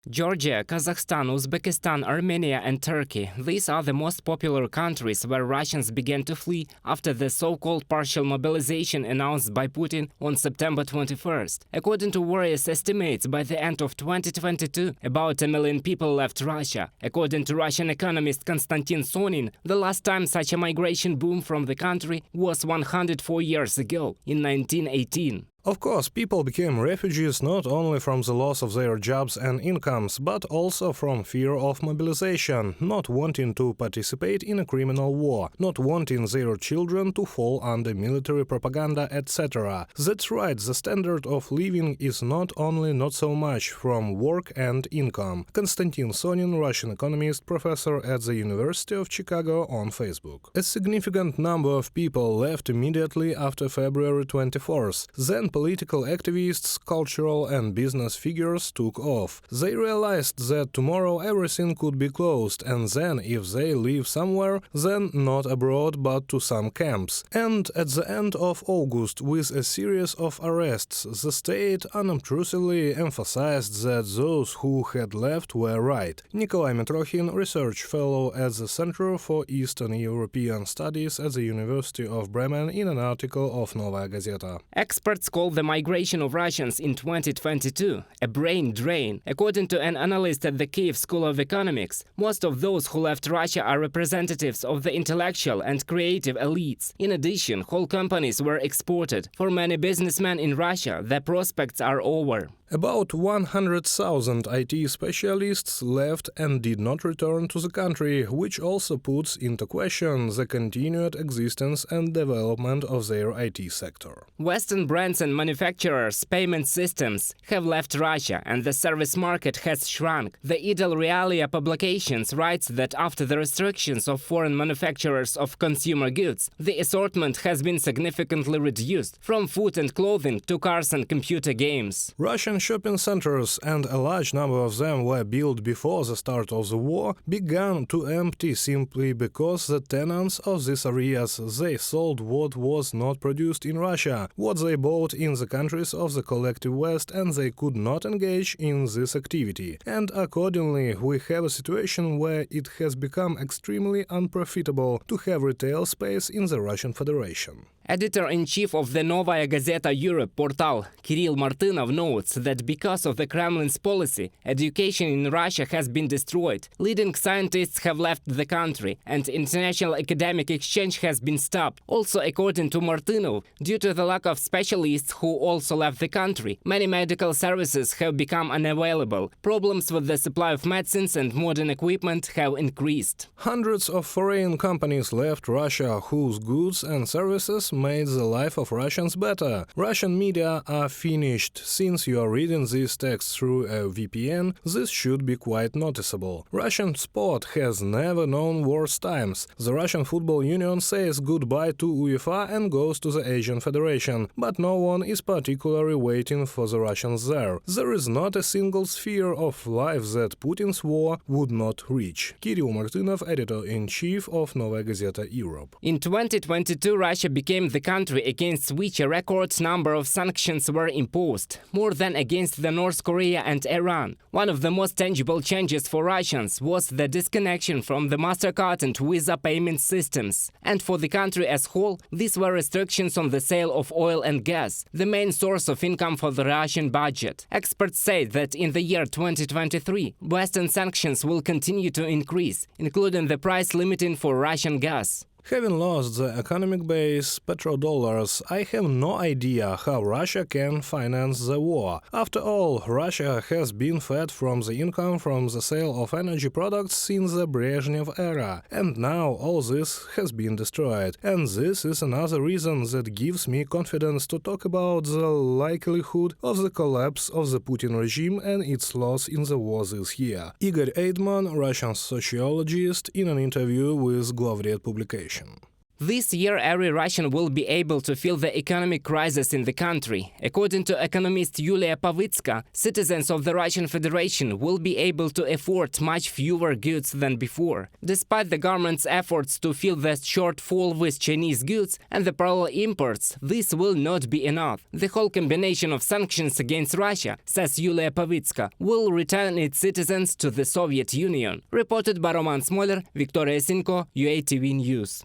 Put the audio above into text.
Georgia, Kazakhstan, Uzbekistan, Armenia and Turkey. These are the most popular countries where Russians began to flee after the so-called partial mobilization announced by Putin on September 21st. According to various estimates, by the end of 2022, about 1 million people left Russia. According to Russian economist Konstantin Sonin, the last time such a migration boom from the country was 104 years ago, in 1918. Of course, people became refugees not only from the loss of their jobs and incomes, but also from fear of mobilization, not wanting to participate in a criminal war, not wanting their children to fall under military propaganda, etc. That's right, the standard of living is not only not so much from work and income. Konstantin Sonin, Russian economist, professor at the University of Chicago, on Facebook. A significant number of people left immediately after February 24th. Then political activists, cultural and business figures took off. They realized that tomorrow everything could be closed, and then if they live somewhere, then not abroad but to some camps. And at the end of August, with a series of arrests, the state unobtrusively emphasized that those who had left were right. Nikolai Mitrokhin, research fellow at the Center for Eastern European Studies at the University of Bremen, in an article of Novaya Gazeta. Experts call the migration of Russians in 2022 a brain drain. According to an analyst at the Kiev School of Economics, most of those who left Russia are representatives of the intellectual and creative elites. In addition, whole companies were exported. For many businessmen in Russia, the prospects are over. About 100,000 IT specialists left and did not return to the country, which also puts into question the continued existence and development of their IT sector. Western brands and manufacturers' payment systems have left Russia, and the service market has shrunk. The Idel Realia Publications writes that after the restrictions of foreign manufacturers of consumer goods, the assortment has been significantly reduced, from food and clothing to cars and computer games. Russian shopping centers, and a large number of them were built before the start of the war, began to empty simply because the tenants of these areas they sold what was not produced in Russia, what they bought in the countries of the collective West, and they could not engage in this activity. And accordingly, we have a situation where it has become extremely unprofitable to have retail space in the Russian Federation. Editor-in-chief of the Novaya Gazeta Europe portal, Kirill Martynov, notes that because of the Kremlin's policy, education in Russia has been destroyed, leading scientists have left the country, and international academic exchange has been stopped. Also, according to Martynov, due to the lack of specialists who also left the country, many medical services have become unavailable. Problems with the supply of medicines and modern equipment have increased. Hundreds of foreign companies left Russia whose goods and services made the life of Russians better. Russian media are finished. Since you are reading these texts through a VPN, this should be quite noticeable. Russian sport has never known worse times. The Russian Football Union says goodbye to UEFA and goes to the Asian Federation, but no one is particularly waiting for the Russians there. There is not a single sphere of life that Putin's war would not reach. Kirill Martynov, editor-in-chief of Novaya Gazeta Europe. In 2022, Russia became the country against which a record number of sanctions were imposed, more than against the North Korea and Iran. One of the most tangible changes for Russians was the disconnection from the MasterCard and Visa payment systems. And for the country as whole, these were restrictions on the sale of oil and gas, the main source of income for the Russian budget. Experts say that in the year 2023, Western sanctions will continue to increase, including the price limiting for Russian gas. Having lost the economic base, petrodollars, I have no idea how Russia can finance the war. After all, Russia has been fed from the income from the sale of energy products since the Brezhnev era, and now all this has been destroyed. And this is another reason that gives me confidence to talk about the likelihood of the collapse of the Putin regime and its loss in the war this year. Igor Eidman, Russian sociologist, in an interview with Globret publication. This year, every Russian will be able to feel the economic crisis in the country. According to economist Yulia Pavitska, citizens of the Russian Federation will be able to afford much fewer goods than before. Despite the government's efforts to fill the shortfall with Chinese goods and the parallel imports, this will not be enough. The whole combination of sanctions against Russia, says Yulia Pavitska, will return its citizens to the Soviet Union. Reported by Roman Smoler, Victoria Sinko, UATV News.